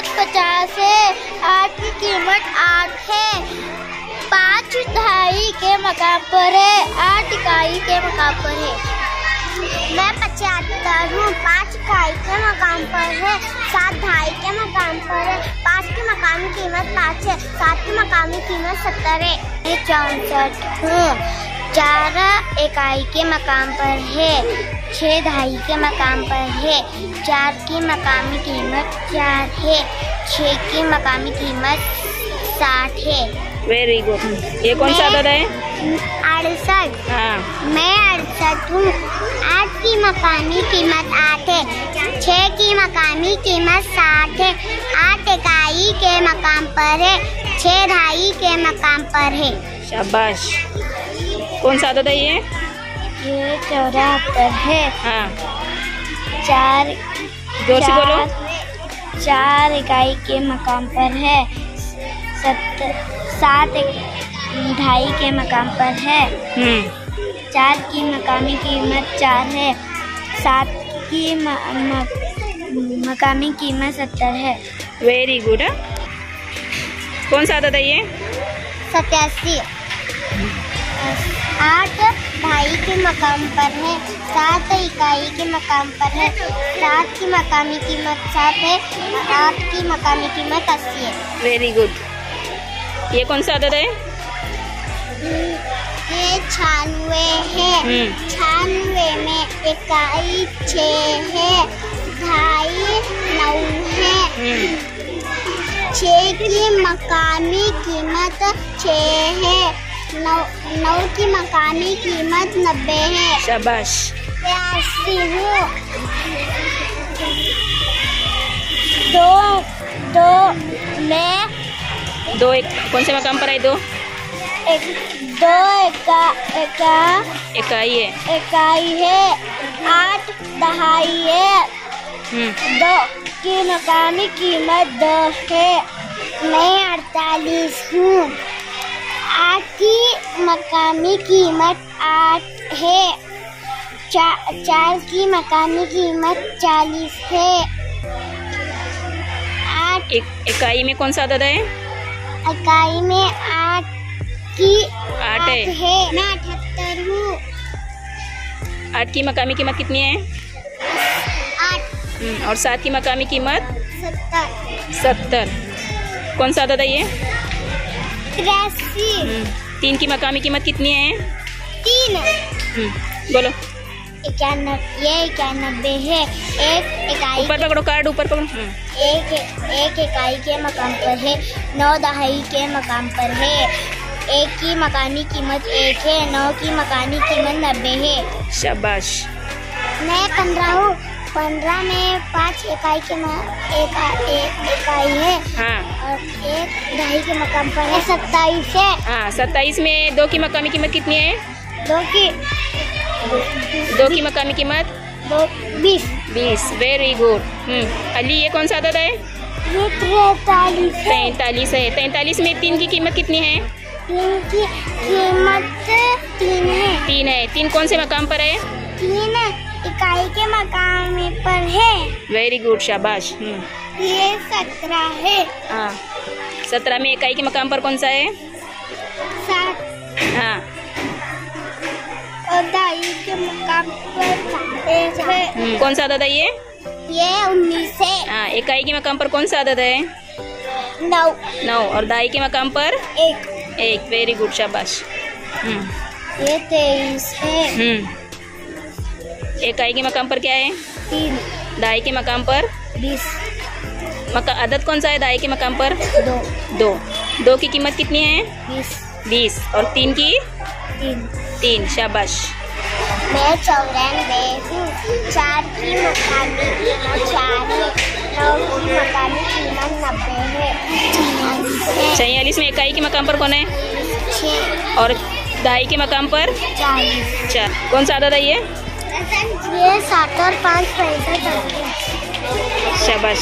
कीमत 50 है। 8 की कीमत 8 है। 5 दहाई के मकाम पर है। 8 इकाई के मकाम पर है। मैं 75 हूँ। 5 इकाई के मकाम पर है। 7 दहाई के मकाम पर है। 5 की मकामी कीमत 5 है। 7 की मकामी कीमत 70 है। मैं 64 हूँ। 4 इकाई के मकाम पर है। 6 दहाई के मकाम पर है। 4 की मकामी कीमत 4 है। 6 की मकामी कीमत 60 है। Very good. ये कौन सा अदद है? 68। हाँ। मैं 68 हूँ। 8 की मकामी कीमत 8 है। 6 की मकामी कीमत 60 है। 8 इकाई के मकाम पर है। 6 दहाई के मकाम पर है। शाबाश। कौन सा अदद है ये? 74 है। हाँ। 4 जोर से बोलो। 4 इकाई के मकाम पर है। 7 दहाई के मकाम पर है। 4 की मकामी कीमत 4 है। 7 की मकामी कीमत 70 है। Very good. कौन सा अदद है ये? 87। 8 दहाई के मकाम पर है। 7 इकाई के मकाम पर है। 7 की मकामी कीमत 7 है। 8 की मकामी कीमत 80 है। Very good. ये कौन सा अदद है? ये 96 है। 96 में इकाई 6 है। दहाई 9 है। 6 की मकामी कीमत 6 है। 9 की मकामी कीमत 90 है। शाबाश। 82 हूँ। 2 कौन से मकाम पर है? 2 इकाई है। इकाई है। 8 दहाई है। 2 की मकामी कीमत 2 है। मैं 48 हूँ। 8 की मकामी कीमत 8 है। 4 की मकामी कीमत 40 है। 8 इकाई में कौन सा अदद है? इकाई में 8 की 8 है। मैं 78 हूँ। 8 की मकामी कीमत कितनी है? 8। और 7 की मकामी कीमत 70। कौन सा अदद है ये? 83। 3 की मकामी कीमत कितनी है? 3। बोलो। 91। ये 91 है। 1 इकाई ऊपर पकड़ो, कार्ड ऊपर पकड़ो। एक इकाई के मकाम पर है। 9 दहाई के मकाम पर है। 1 की मकामी कीमत 1 है। 9 की मकामी कीमत 90 है। शाबाश। मैं 15 हूँ। 15 में 5 इकाई के इकाई है। हाँ। और 1 दहाई के मकाम पर है। 27 है। हाँ। 27 में 2 की मकामी कीमत कितनी है? 2 की मकामी कीमत 20। 20। Very good. अली, ये कौन सा अदद है? ये 43 है। 43 है। 43 में 3 की कीमत कितनी है? 3 की कीमत 3 है। 3 है। 3 कौन से मकाम पर है? 3 इकाई के मकाम पर है। Very good. शाबाश। ये 17 है। हाँ। 17 में इकाई के मकाम पर कौन सा है? 7। हाँ। और दहाई के मकाम पर 1 है। कौन सा अदद है ये? ये 19 है। हाँ। इकाई के मकाम पर कौन सा अदद है? 9। और दहाई के मकाम पर 1। Very good. शाबाश। ये 23 है। इकाई के मकाम पर क्या है? 3। दहाई के मकाम पर 20। अदद कौन सा है दहाई के मकाम पर? 2। 2 की कीमत कितनी है? 20। और 3 की? 3। शाबाश। मैं 94 हूँ। 4 की मकामी कीमत 4 है। 9 की मकामी कीमत 90 है। 46 में इकाई के मकाम पर कौन है? 6। और दहाई के मकाम पर 40। 4। कौन सा अदद है ये? ये 60 और 5 65। शाबाश।